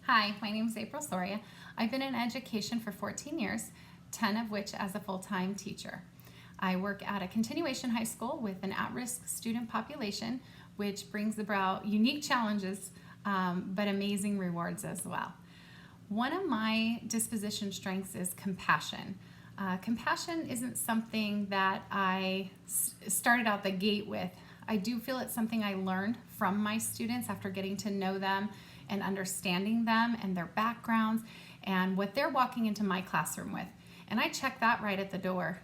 Hi, my name is April Soria. I've been in education for 14 years, 10 of which as a full-time teacher. I work at a continuation high school with an at-risk student population, which brings about unique challenges, but amazing rewards as well. One of my disposition strengths is compassion. Compassion isn't something that I started out the gate with. I do feel it's something I learned from my students after getting to know them and understanding them and their backgrounds and what they're walking into my classroom with. And I check that right at the door.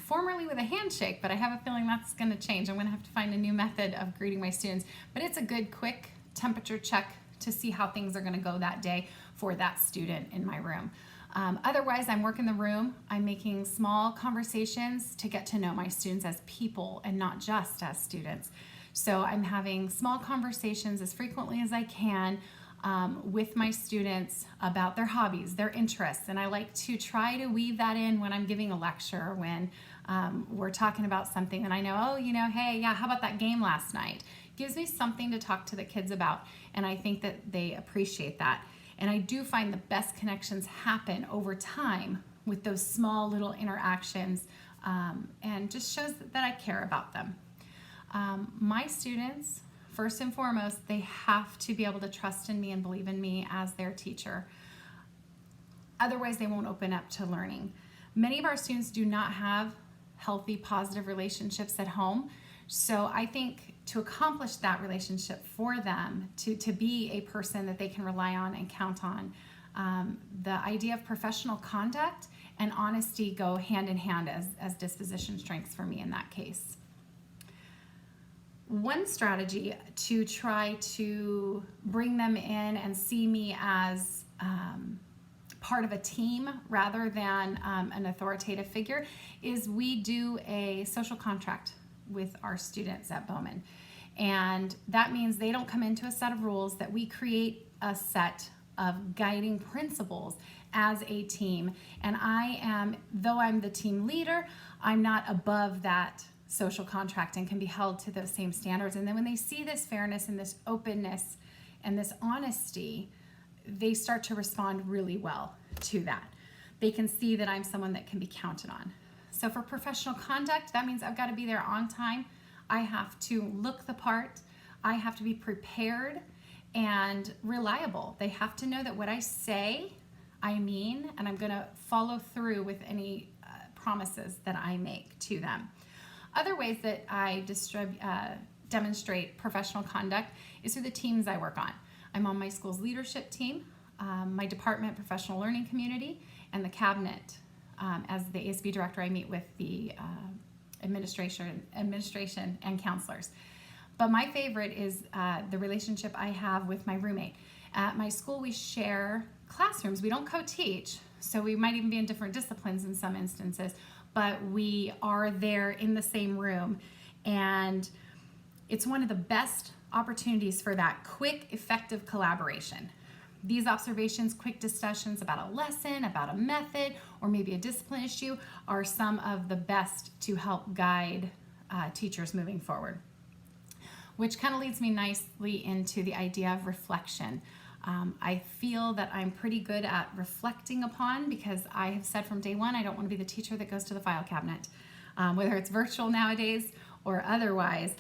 Formerly with a handshake, but I have a feeling that's going to change. I'm going to have to find a new method of greeting my students. But it's a good, quick temperature check to see how things are going to go that day for that student in my room. Otherwise, I'm working the room. I'm making small conversations to get to know my students as people and not just as students. So I'm having small conversations as frequently as I can with my students about their hobbies, their interests, and I like to try to weave that in when I'm giving a lecture, when we're talking about something and I know, oh, hey, yeah, how about that game last night? Gives me something to talk to the kids about, and I think that they appreciate that. And I do find the best connections happen over time with those small little interactions, and just shows that I care about them. My students, first and foremost, they have to be able to trust in me and believe in me as their teacher. Otherwise, they won't open up to learning. Many of our students do not have healthy, positive relationships at home. So I think to accomplish that relationship for them, to be a person that they can rely on and count on, the idea of professional conduct and honesty go hand in hand as disposition strengths for me in that case. One strategy to try to bring them in and see me as part of a team rather than an authoritative figure is we do a social contract with our students at Bowman. And that means they don't come into a set of rules, that we create a set of guiding principles as a team. And though I'm the team leader, I'm not above that social contract and can be held to those same standards. And then when they see this fairness and this openness and this honesty, they start to respond really well to that. They can see that I'm someone that can be counted on. So for professional conduct, that means I've got to be there on time. I have to look the part. I have to be prepared and reliable. They have to know that what I say, I mean, and I'm going to follow through with any promises that I make to them. Other ways that I demonstrate professional conduct is through the teams I work on. I'm on my school's leadership team, my department professional learning community, and the cabinet. As the ASB director, I meet with the administration and counselors. But my favorite is the relationship I have with my roommate. At my school, we share classrooms. We don't co-teach, so we might even be in different disciplines in some instances, but we are there in the same room. And it's one of the best opportunities for that quick, effective collaboration. These observations, quick discussions about a lesson, about a method, or maybe a discipline issue are some of the best to help guide teachers moving forward. Which kind of leads me nicely into the idea of reflection. I feel that I'm pretty good at reflecting upon, because I have said from day one I don't want to be the teacher that goes to the file cabinet. Whether it's virtual nowadays or otherwise,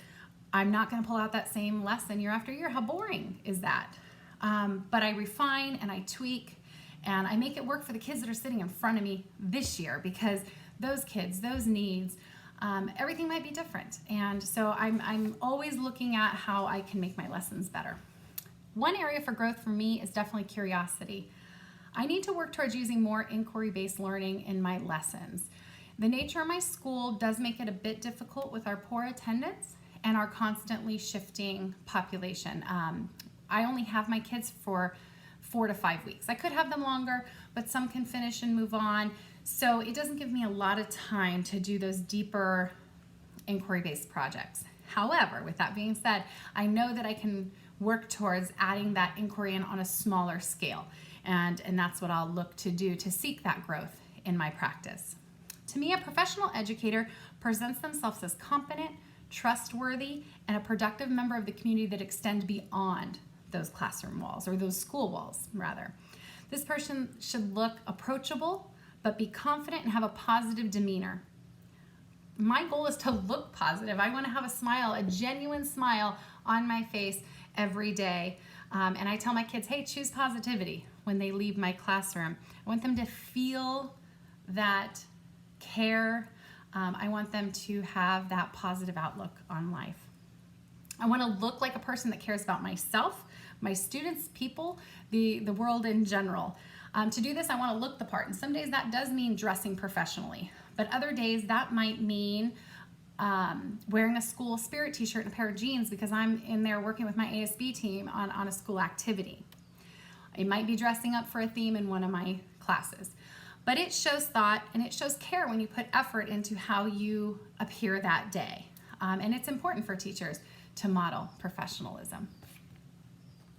I'm not going to pull out that same lesson year after year. How boring is that? But I refine and I tweak and I make it work for the kids that are sitting in front of me this year, because those kids, those needs, everything might be different. And so I'm always looking at how I can make my lessons better. One area for growth for me is definitely curiosity. I need to work towards using more inquiry-based learning in my lessons. The nature of my school does make it a bit difficult with our poor attendance and our constantly shifting population. I only have my kids for 4 to 5 weeks. I could have them longer, but some can finish and move on. So it doesn't give me a lot of time to do those deeper inquiry-based projects. However, with that being said, I know that I can work towards adding that inquiry in on a smaller scale. And that's what I'll look to do to seek that growth in my practice. To me, a professional educator presents themselves as competent, trustworthy, and a productive member of the community that extend beyond those classroom walls, or those school walls rather. This person should look approachable, but be confident and have a positive demeanor. My goal is to look positive. I want to have a smile, a genuine smile on my face every day. And I tell my kids, hey, choose positivity when they leave my classroom. I want them to feel that care. I want them to have that positive outlook on life. I want to look like a person that cares about myself, my students, people, the world in general. To do this, I want to look the part. And some days that does mean dressing professionally. But other days that might mean wearing a school spirit t-shirt and a pair of jeans because I'm in there working with my ASB team on a school activity. It might be dressing up for a theme in one of my classes. But it shows thought and it shows care when you put effort into how you appear that day. And it's important for teachers to model professionalism.